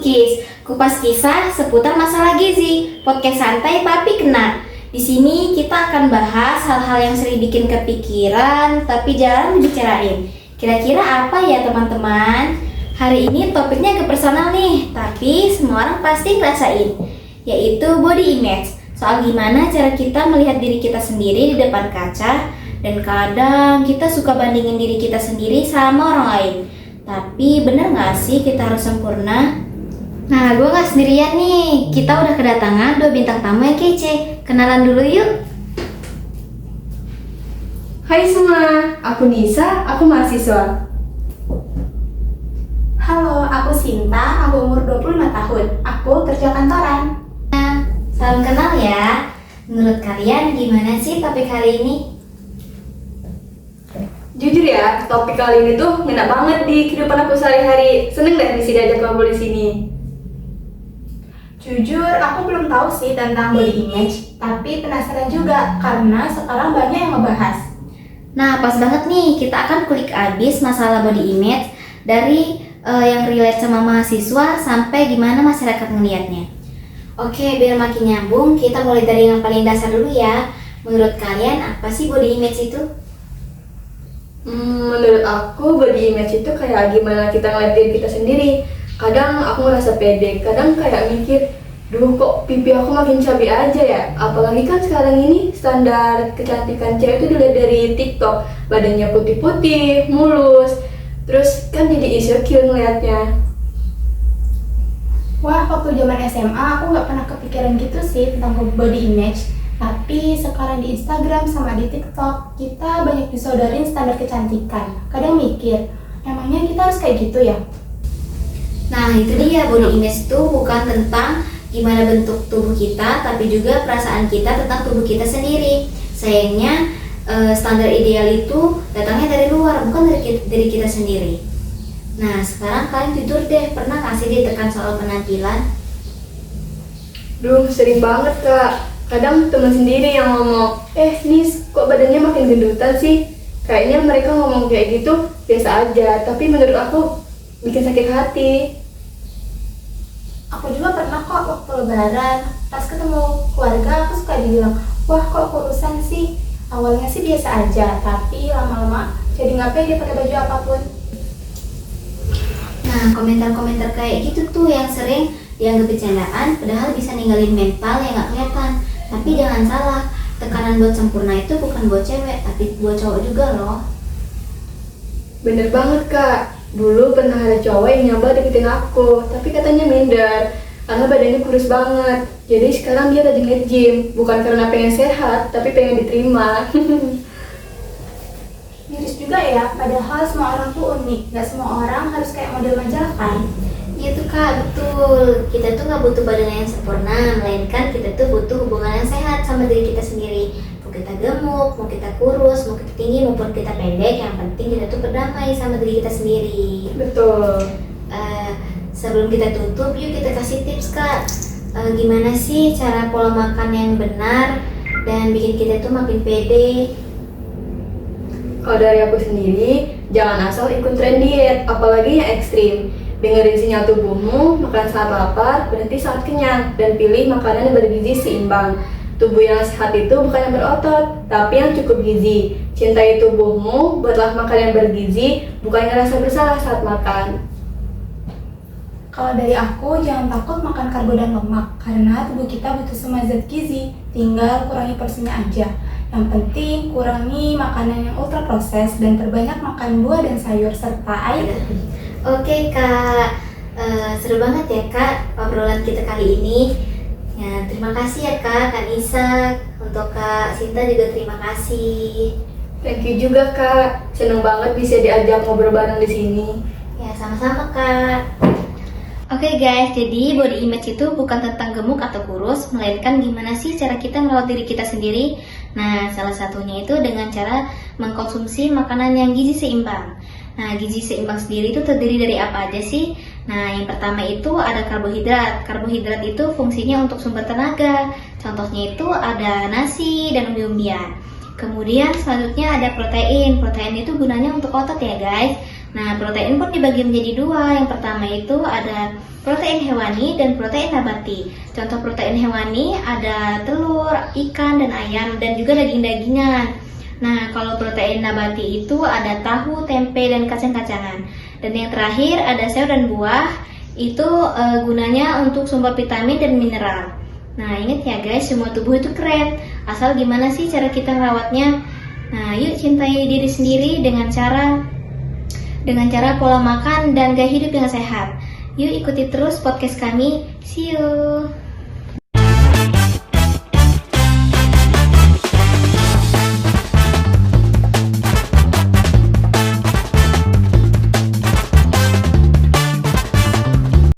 Kukis, kupas kisah seputar masalah gizi, podcast santai tapi kena. Di sini kita akan bahas hal-hal yang sering bikin kepikiran tapi jarang dibicarain. Kira-kira apa ya teman-teman? Hari ini topiknya agak personal nih, tapi semua orang pasti ngerasain, yaitu body image. Soal gimana cara kita melihat diri kita sendiri di depan kaca, dan kadang kita suka bandingin diri kita sendiri sama orang lain. Tapi bener gak sih kita harus sempurna? Nah, gue gak sendirian nih. Kita udah kedatangan 2 bintang tamu yang kece. Kenalan dulu yuk. Hai semua, aku Nisa, aku mahasiswa. Halo, aku Sinta, aku umur 25 tahun. Aku kerja kantoran. Salam kenal ya. Menurut kalian gimana sih topik hari ini? Jujur ya, topik kali ini tuh ngena banget di kehidupan aku sehari-hari. Seneng deh bisa diajak ngobrol di sini. Jujur, aku belum tahu sih tentang body image, tapi penasaran juga karena sekarang banyak yang ngebahas. Nah, pas banget nih, kita akan kulik abis masalah body image dari yang relate sama mahasiswa sampai gimana masyarakat ngelihatnya. Oke, biar makin nyambung, kita mulai dari yang paling dasar dulu ya. Menurut kalian, apa sih body image itu? Menurut aku body image itu kayak gimana kita ngeliat diri kita sendiri. Kadang aku ngerasa pede, kadang kayak mikir, duh kok pipi aku makin cabi aja ya. Apalagi kan sekarang ini standar kecantikan cewek itu dilihat dari TikTok, badannya putih-putih, mulus. Terus kan jadi insecure ngeliatnya. Wah, waktu zaman SMA aku nggak pernah kepikiran gitu sih tentang body image. Tapi sekarang di Instagram sama di TikTok, kita banyak disodorin standar kecantikan. Kadang mikir, emangnya kita harus kayak gitu ya? Nah, itu dia, body image itu bukan tentang gimana bentuk tubuh kita, tapi juga perasaan kita tentang tubuh kita sendiri. Sayangnya, standar ideal itu datangnya dari luar, bukan dari kita sendiri. Nah, sekarang kalian jujur deh, pernah gak sih ditekan soal penampilan? Duh, sering banget kak. Kadang teman sendiri yang ngomong, Nis, kok badannya makin gendutan sih? Kayaknya mereka ngomong kayak gitu biasa aja, tapi menurut aku bikin sakit hati. Aku juga pernah kok waktu lebaran, pas ketemu keluarga aku suka dibilang, wah kok kurusan sih? Awalnya sih biasa aja, tapi lama-lama jadi nggak pede pakai baju apapun. Nah, komentar-komentar kayak gitu tuh yang sering dianggap bercandaan, padahal bisa ninggalin mental yang gak kelihatan. Tapi jangan salah, tekanan buat sempurna itu bukan buat cewek, tapi buat cowok juga loh. Bener banget kak, dulu pernah ada cowok yang nyoba deketin aku, tapi katanya minder karena badannya kurus banget. Jadi sekarang dia rajin nge-gym, bukan karena pengen sehat, tapi pengen diterima. Miris juga ya, padahal semua orang tuh unik, gak semua orang harus kayak model majalah kan? Iya tuh kak, betul. Kita tuh gak butuh badan yang sempurna, melainkan kita tuh butuh hubungan yang sehat sama diri kita sendiri. Mau kita gemuk, mau kita kurus, mau kita tinggi maupun kita pendek, yang penting kita tuh berdamai sama diri kita sendiri. Betul. Sebelum kita tutup, yuk kita kasih tips kak. Gimana sih cara pola makan yang benar dan bikin kita tuh makin pede? Kalau dari aku sendiri, jangan asal ikut tren diet, apalagi yang ekstrim. Dengerin sinyal tubuhmu, makan saat lapar, berhenti saat kenyang, dan pilih makanan yang bergizi seimbang. Tubuh yang sehat itu bukan yang berotot, tapi yang cukup gizi. Cintai tubuhmu, buatlah makan yang bergizi, bukan ngerasa bersalah saat makan. Kalau dari aku, jangan takut makan karbo dan lemak, karena tubuh kita butuh semua zat gizi, tinggal kurangi porsinya aja. Yang penting, kurangi makanan yang ultra proses dan perbanyak makan buah dan sayur serta air putih. Oke kak, seru banget ya kak obrolan kita kali ini. Ya, terima kasih ya kak Nisa. Untuk kak Sinta juga terima kasih. Thank you juga kak, seneng banget bisa diajak ngobrol bareng di sini. Ya, sama-sama kak. Oke guys, jadi body image itu bukan tentang gemuk atau kurus, melainkan gimana sih cara kita merawat diri kita sendiri. Nah, salah satunya itu dengan cara mengkonsumsi makanan yang gizi seimbang. Nah, gizi seimbang sendiri itu terdiri dari apa aja sih? Nah, yang pertama itu ada karbohidrat. Karbohidrat itu fungsinya untuk sumber tenaga. Contohnya itu ada nasi dan umbi-umbian. Kemudian selanjutnya ada protein. Protein itu gunanya untuk otot ya guys. Nah, protein pun dibagi menjadi dua. Yang pertama itu ada protein hewani dan protein nabati. Contoh protein hewani ada telur, ikan, dan ayam, dan juga daging-dagingan. Nah, kalau protein nabati itu ada tahu, tempe, dan kacang-kacangan. Dan yang terakhir ada sayur dan buah. Itu gunanya untuk sumber vitamin dan mineral. Nah, ingat ya guys, semua tubuh itu keren. Asal gimana sih cara kita merawatnya? Nah, yuk cintai diri sendiri dengan cara pola makan dan gaya hidup yang sehat. Yuk ikuti terus podcast kami. See you.